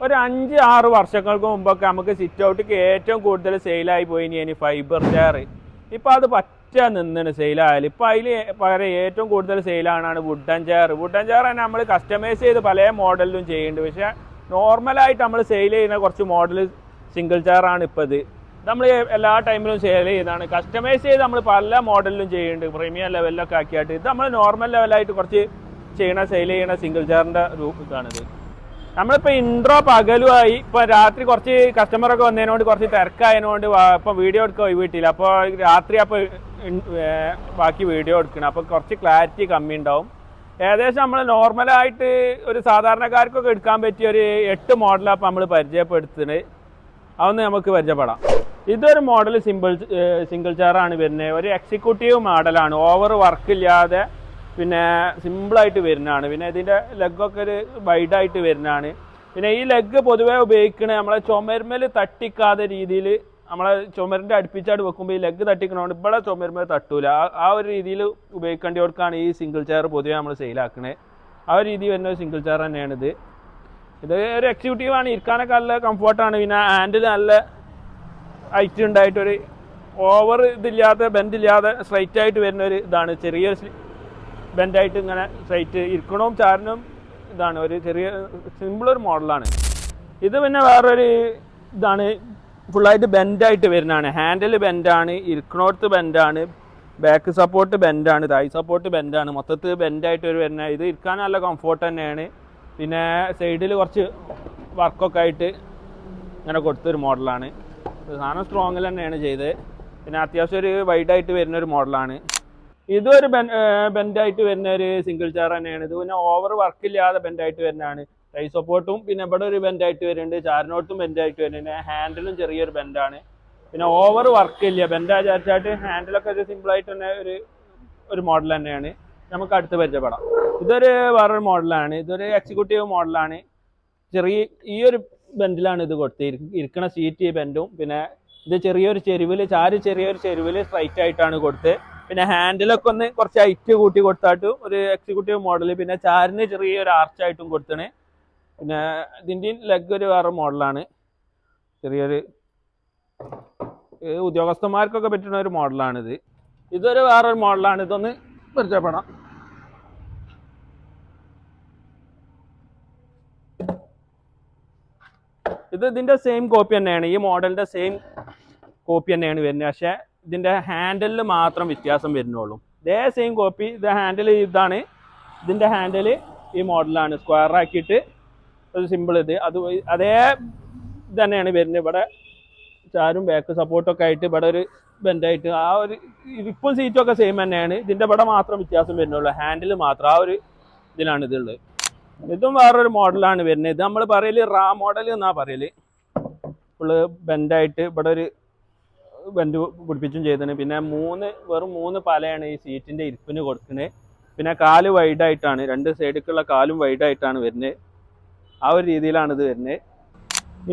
ഒരു 5-6 വർഷങ്ങൾക്ക് മുമ്പൊക്കെ നമുക്ക് സിറ്റ് ഔട്ടിക്ക് ഏറ്റവും കൂടുതൽ സെയിലായി പോയിനി ഫൈബർ ചെയർ. ഇപ്പോൾ അത് നിന്നാണ് സെയിലായാലും. ഇപ്പോൾ അതിൽ പകരം ഏറ്റവും കൂടുതൽ സെയിലാണ് വുഡൻ ചെയർ. വുഡൻ ചെയർ തന്നെ നമ്മൾ കസ്റ്റമൈസ് ചെയ്ത് പല മോഡലിലും ചെയ്യുന്നുണ്ട്. പക്ഷേ നോർമലായിട്ട് നമ്മൾ സെയിൽ ചെയ്യുന്ന കുറച്ച് മോഡൽ സിംഗിൾ ചെയറാണ് ഇപ്പോൾ ഇത്. നമ്മൾ എല്ലാ ടൈമിലും സെയിൽ ചെയ്യുന്നതാണ്. കസ്റ്റമൈസ് ചെയ്ത് നമ്മൾ പല മോഡലിലും ചെയ്യുന്നുണ്ട്, പ്രീമിയം ലെവലിലൊക്കെ ആക്കിയിട്ട്. ഇത് നമ്മൾ നോർമൽ ലെവലായിട്ട് കുറച്ച് സെയിൽ ചെയ്യണ സിംഗിൾ ചെയറിൻ്റെ ഇതാണിത്. നമ്മളിപ്പോൾ ഇൻട്രോ പകലുമായി. ഇപ്പോൾ രാത്രി കുറച്ച് കസ്റ്റമറൊക്കെ വന്നതിനോട് കുറച്ച് തിരക്കായതിനോട് ഇപ്പോൾ വീഡിയോ എടുക്കാൻ ഒഴിവിട്ടില്ല. അപ്പോൾ രാത്രി അപ്പോൾ ബാക്കി വീഡിയോ എടുക്കണം. അപ്പോൾ കുറച്ച് ക്ലാരിറ്റി കമ്മി ഉണ്ടാവും. ഏകദേശം നമ്മൾ നോർമലായിട്ട് ഒരു സാധാരണക്കാർക്കൊക്കെ എടുക്കാൻ പറ്റിയ ഒരു 8 മോഡലാണ് ഇപ്പോൾ നമ്മൾ പരിചയപ്പെടുത്തുന്നത്. അതൊന്ന് നമുക്ക് പരിചയപ്പെടാം. ഇതൊരു മോഡൽ സിംഗിൾ ചെയറാണ് വരുന്നത്. ഒരു എക്സിക്യൂട്ടീവ് മോഡലാണ്. ഓവർ വർക്കില്ലാതെ പിന്നെ സിമ്പിളായിട്ട് വരുന്നതാണ്. പിന്നെ ഇതിൻ്റെ ലെഗൊക്കെ ഒരു വൈഡായിട്ട് വരുന്നതാണ്. പിന്നെ ഈ ലെഗ് പൊതുവേ ഉപയോഗിക്കണത് നമ്മളെ ചുമരുമേൽ തട്ടിക്കാതെ രീതിയിൽ, നമ്മളെ ചുമരിൻ്റെ അടുപ്പിച്ചായിട്ട് വെക്കുമ്പോൾ ഈ ലെഗ് തട്ടിക്കണോണ്ട് ഇവിടെ ചുമരുമേൽ തട്ടൂല. ആ ഒരു രീതിയിൽ ഉപയോഗിക്കേണ്ടവർക്കാണ് ഈ സിംഗിൾ ചെയർ പൊതുവേ നമ്മൾ സെയിലാക്കുന്നത്. ആ ഒരു രീതി വരുന്ന ഒരു സിംഗിൾ ചെയർ തന്നെയാണിത്. ഇത് ഒരു എക്സിക്യൂട്ടീവാണ്. ഇരിക്കാനൊക്കെ നല്ല കംഫർട്ടാണ്. പിന്നെ ഹാൻഡിൽ നല്ല ഹൈറ്റ് ഉണ്ടായിട്ടൊരു ഓവർ ഇതില്ലാതെ ബെൻഡില്ലാതെ സ്ട്രൈറ്റ് ആയിട്ട് വരുന്ന ഒരു ഇതാണ്. ചെറിയൊരു ബെൻഡായിട്ട് ഇങ്ങനെ സ്ട്രൈറ്റ് ഇരിക്കണവും ചാരനും ഇതാണ്. ഒരു ചെറിയ സിമ്പിളൊരു മോഡലാണ് ഇത്. പിന്നെ വേറൊരു ഇതാണ്, ഫുള്ളായിട്ട് ബെൻഡായിട്ട് വരുന്നതാണ്. ഹാൻഡിൽ ബെൻഡാണ്, ഇരിക്കണോടത്ത് ബെൻഡാണ്, ബാക്ക് സപ്പോർട്ട് ബെൻഡാണ്, തൈ സപ്പോർട്ട് ബെൻഡാണ്. മൊത്തത്തിൽ ബെൻഡായിട്ട് വരുന്ന ഇത് ഇരിക്കാൻ നല്ല കംഫോർട്ട് തന്നെയാണ്. പിന്നെ സൈഡിൽ കുറച്ച് വർക്കൊക്കെ ആയിട്ട് ഇങ്ങനെ കൊടുത്തൊരു മോഡലാണ്. സാധനം സ്ട്രോങ്ങിൽ തന്നെയാണ് ചെയ്തത്. പിന്നെ അത്യാവശ്യം ഒരു വൈഡായിട്ട് വരുന്നൊരു മോഡലാണ്. ഇതൊരു ബെൻഡായിട്ട് വരുന്ന ഒരു സിംഗിൾ ചെയർ തന്നെയാണ്. ഇത് പിന്നെ ഓവർ വർക്കില്ലാതെ ബെൻഡായിട്ട് വരുന്നതാണ്. ടൈ സപ്പോർട്ടും പിന്നെ ഇവിടെ ഒരു ബെൻഡായിട്ട് വരുന്നുണ്ട്, ചാരിനോട്ടും ബെൻഡായിട്ട് വരുന്നുണ്ട്. ഹാൻഡിലും ചെറിയൊരു ബെൻഡാണ്. പിന്നെ ഓവർ വർക്കില്ല, ബെൻഡാ വിചാരിച്ചായിട്ട് ഹാൻഡിലൊക്കെ ഒരു സിമ്പിളായിട്ട് തന്നെ ഒരു മോഡൽ തന്നെയാണ്. നമുക്ക് അടുത്ത് പരിചയപ്പെടാം. ഇതൊരു വേറൊരു മോഡലാണ്. ഇതൊരു എക്സിക്യൂട്ടീവ് മോഡലാണ്. ഈ ഒരു ബെൻഡിലാണ് ഇത് കൊടുത്ത് ഇരിക്കണ സീറ്റ് ബെൻഡും. പിന്നെ ഇത് ചെറിയൊരു ചെരുവിൽ സ്ട്രൈറ്റ് ആയിട്ടാണ് കൊടുത്ത്. പിന്നെ ഹാൻഡിലൊക്കെ ഒന്ന് കുറച്ച് ഹൈറ്റ് കൂട്ടി കൊടുത്തായിട്ടും ഒരു എക്സിക്യൂട്ടീവ് മോഡൽ. പിന്നെ ചാരിന് ചെറിയൊരു ആർച്ചായിട്ടും കൊടുത്തണ്. പിന്നെ ഇതിൻ്റെ ലെഗ് ഒരു വേറെ മോഡലാണ്. ചെറിയൊരു ഉദ്യോഗസ്ഥന്മാർക്കൊക്കെ പറ്റുന്ന ഒരു മോഡലാണിത്. ഇതൊരു വേറൊരു മോഡലാണ്. ഇതൊന്ന് പരിചയപ്പെടാം. ഇതിൻ്റെ സെയിം കോപ്പി തന്നെയാണ്. ഈ മോഡലിൻ്റെ സെയിം കോപ്പി തന്നെയാണ് വരുന്നത്. പക്ഷേ ഇതിൻ്റെ ഹാൻഡിലിൽ മാത്രം വ്യത്യാസം വരുന്നുള്ളൂ. ഇതേ സെയിം കോപ്പി. ഇത് ഹാൻഡിൽ ഇതാണ്. ഇതിൻ്റെ ഹാൻഡിൽ ഈ മോഡലാണ്. സ്ക്വയർ ആക്കിയിട്ട് ഒരു സിമ്പിൾ ഇത് അതേ ഇത് തന്നെയാണ് വരുന്നത്. ഇവിടെ ചാരും ബാക്ക് സപ്പോർട്ടൊക്കെ ആയിട്ട് ഇവിടെ ഒരു ബെൻഡായിട്ട് ആ ഒരു ഇരിപ്പും സീറ്റും ഒക്കെ സെയിം തന്നെയാണ്. ഇതിൻ്റെ ഇവിടെ മാത്രം വ്യത്യാസം വരുന്നുള്ളൂ. ഹാൻഡിൽ മാത്രം ആ ഒരു ഇതിലാണ് ഇതുള്ളത്. ഇതും വേറൊരു മോഡലാണ് വരുന്നത്. ഇത് നമ്മൾ പറയല് റാ മോഡൽ എന്നാ പറയല്. ഫുള്ള് ബെൻഡായിട്ട് ഇവിടെ ഒരു ബെൻഡ് പിടിപ്പിച്ചും ചെയ്തത്. പിന്നെ വെറും 3 പലയാണ് ഈ സീറ്റിൻ്റെ ഇരിപ്പിന് കൊടുക്കുന്നത്. പിന്നെ കാല് വൈഡായിട്ടാണ്, 2 സൈഡിലേക്കുള്ള കാലും വൈഡായിട്ടാണ് വരുന്നത്. ആ ഒരു രീതിയിലാണ് ഇത് വരുന്നത്.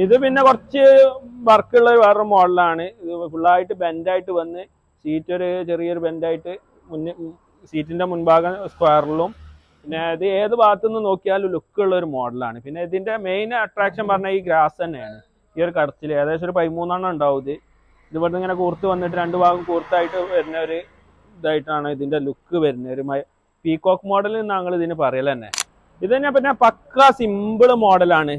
ഇത് പിന്നെ കുറച്ച് വർക്കുള്ള വേറൊരു മോഡലാണ്. ഇത് ഫുള്ളായിട്ട് ബെൻഡായിട്ട് വന്ന് സീറ്റ് ചെറിയൊരു ബെൻഡായിട്ട് സീറ്റിൻ്റെ മുൻഭാഗം സ്ക്വയറിലും. പിന്നെ ഇത് ഏത് ഭാഗത്തു നിന്ന് നോക്കിയാലും ലുക്കുള്ള ഒരു മോഡലാണ്. പിന്നെ ഇതിൻ്റെ മെയിൻ അട്രാക്ഷൻ പറഞ്ഞാൽ ഈ ഗ്രാസ് തന്നെയാണ്. ഈ ഒരു കടച്ചിൽ ഏകദേശം ഒരു 13 ഉണ്ടാവും. ഇത് ഇവിടുന്ന് ഇങ്ങനെ കൂർത്ത് വന്നിട്ട് 2 ഭാഗം കൂർത്തായിട്ട് വരുന്ന ഒരു ഇതായിട്ടാണ് ഇതിൻ്റെ ലുക്ക് വരുന്നത്. ഒരു പീകോക്ക് മോഡൽ ഞങ്ങൾ ഇതിന് പറയൽ തന്നെ. ഇത് തന്നെ പിന്നെ പക്ക സിമ്പിൾ മോഡലാണ്.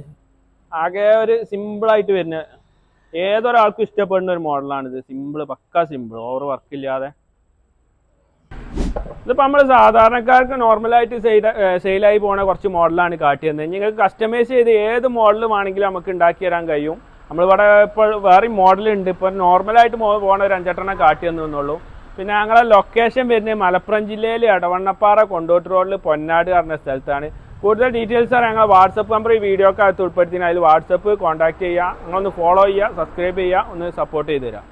ആകെ ഒരു സിമ്പിളായിട്ട് വരുന്ന ഏതൊരാൾക്കും ഇഷ്ടപ്പെടുന്ന ഒരു മോഡലാണിത്. പക്ക സിമ്പിൾ, ഓവർ വർക്കില്ലാതെ. ഇതിപ്പോൾ നമ്മൾ സാധാരണക്കാർക്ക് നോർമലായിട്ട് സെയിലായി പോണ കുറച്ച് മോഡലാണ് കാട്ടിയത്. നിങ്ങൾക്ക് കസ്റ്റമൈസ് ചെയ്ത് ഏത് മോഡൽ വേണമെങ്കിലും നമുക്ക് ഉണ്ടാക്കി തരാൻ കഴിയും. നമ്മളിവിടെ ഇപ്പോൾ വേറെ മോഡലുണ്ട്. ഇപ്പോൾ നോർമലായിട്ട് പോകണ ഒരു 5-8 കാട്ടി തന്നുള്ളൂ. പിന്നെ ഞങ്ങളെ ലൊക്കേഷൻ വരുന്നത് മലപ്പുറം ജില്ലയിൽ എടവണ്ണപ്പാറ കൊണ്ടോട്ട് റോഡിൽ പൊന്നാട് പറഞ്ഞ സ്ഥലത്താണ്. കൂടുതൽ ഡീറ്റെയിൽസ് ഞങ്ങൾ വാട്സപ്പ് നമ്പർ ഈ വീഡിയോക്കകത്ത് ഉൾപ്പെടുത്തി. അതിൽ വാട്സപ്പ് കോൺടാക്ട് ചെയ്യുക. നിങ്ങളൊന്ന് ഫോളോ ചെയ്യുക, സബ്സ്ക്രൈബ് ചെയ്യുക, ഒന്ന് സപ്പോർട്ട് ചെയ്ത് തരാം.